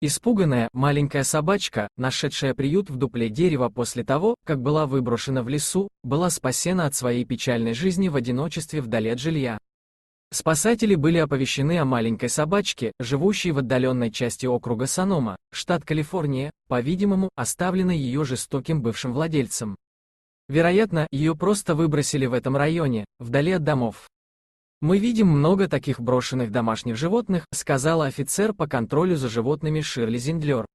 Испуганная маленькая собачка, нашедшая приют в дупле дерева после того, как была выброшена в лесу, была спасена от своей печальной жизни в одиночестве вдали от жилья. Спасатели были оповещены о маленькой собачке, живущей в отдаленной части округа Санома, штат Калифорния, по-видимому, оставленной ее жестоким бывшим владельцем. Вероятно, ее просто выбросили в этом районе, вдали от домов. «Мы видим много таких брошенных домашних животных», сказала офицер по контролю за животными Ширли Зиндлер.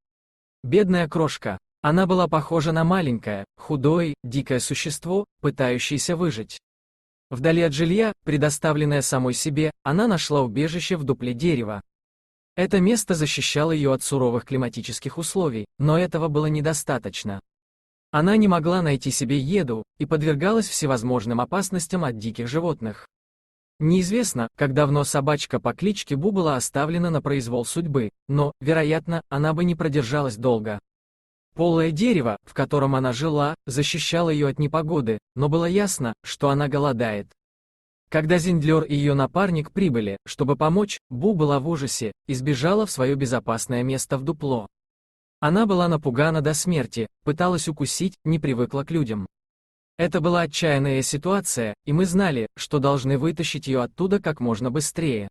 Бедная крошка. Она была похожа на маленькое, худое, дикое существо, пытающееся выжить. Вдали от жилья, предоставленная самой себе, она нашла убежище в дупле дерева. Это место защищало ее от суровых климатических условий, но этого было недостаточно. Она не могла найти себе еду и подвергалась всевозможным опасностям от диких животных. Неизвестно, как давно собачка по кличке Бу была оставлена на произвол судьбы, но, вероятно, она бы не продержалась долго. Полое дерево, в котором она жила, защищало ее от непогоды, но было ясно, что она голодает. Когда Зиндлер и ее напарник прибыли, чтобы помочь, Бу была в ужасе и сбежала в свое безопасное место в дупло. Она была напугана до смерти, пыталась укусить, не привыкла к людям. Это была отчаянная ситуация, и мы знали, что должны вытащить ее оттуда как можно быстрее.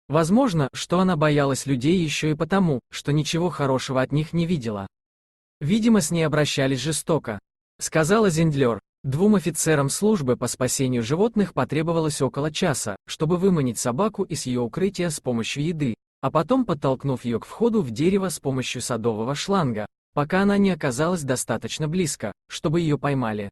Возможно, что она боялась людей еще и потому, что ничего хорошего от них не видела. Видимо, с ней обращались жестоко, сказала Зиндлер. Двум офицерам службы по спасению животных потребовалось около часа, чтобы выманить собаку из ее укрытия с помощью еды, а потом подтолкнув ее к входу в дерево с помощью садового шланга, пока она не оказалась достаточно близко, чтобы ее поймали.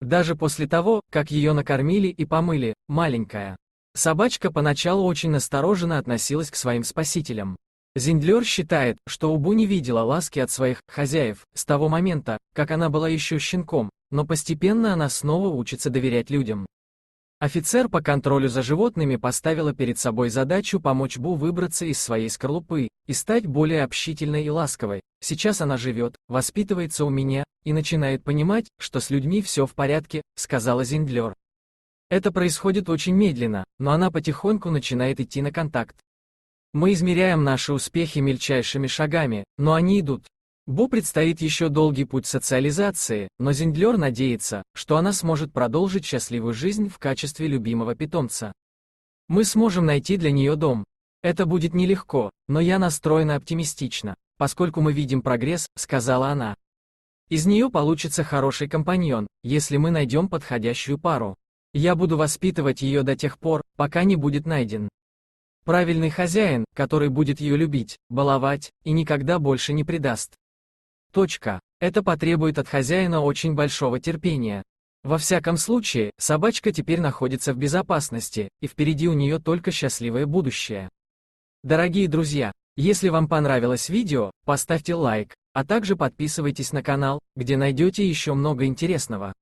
Даже после того, как ее накормили и помыли, маленькая собачка поначалу очень настороженно относилась к своим спасителям. Зиндлер считает, что Бу не видела ласки от своих хозяев с того момента, как она была еще щенком, но постепенно она снова учится доверять людям. Офицер по контролю за животными поставила перед собой задачу помочь Бу выбраться из своей скорлупы и стать более общительной и ласковой. Сейчас она живет, воспитывается у меня и начинает понимать, что с людьми все в порядке, сказала Зиндлер. Это происходит очень медленно, но она потихоньку начинает идти на контакт. Мы измеряем наши успехи мельчайшими шагами, но они идут. Бу предстоит еще долгий путь социализации, но Зиндлер надеется, что она сможет продолжить счастливую жизнь в качестве любимого питомца. Мы сможем найти для нее дом. Это будет нелегко, но я настроена оптимистично, поскольку мы видим прогресс, сказала она. Из нее получится хороший компаньон, если мы найдем подходящую пару. Я буду воспитывать ее до тех пор, пока не будет найден правильный хозяин, который будет ее любить, баловать и никогда больше не предаст. Это потребует от хозяина очень большого терпения. Во всяком случае, собачка теперь находится в безопасности, и впереди у нее только счастливое будущее. Дорогие друзья, если вам понравилось видео, поставьте лайк, а также подписывайтесь на канал, где найдете еще много интересного.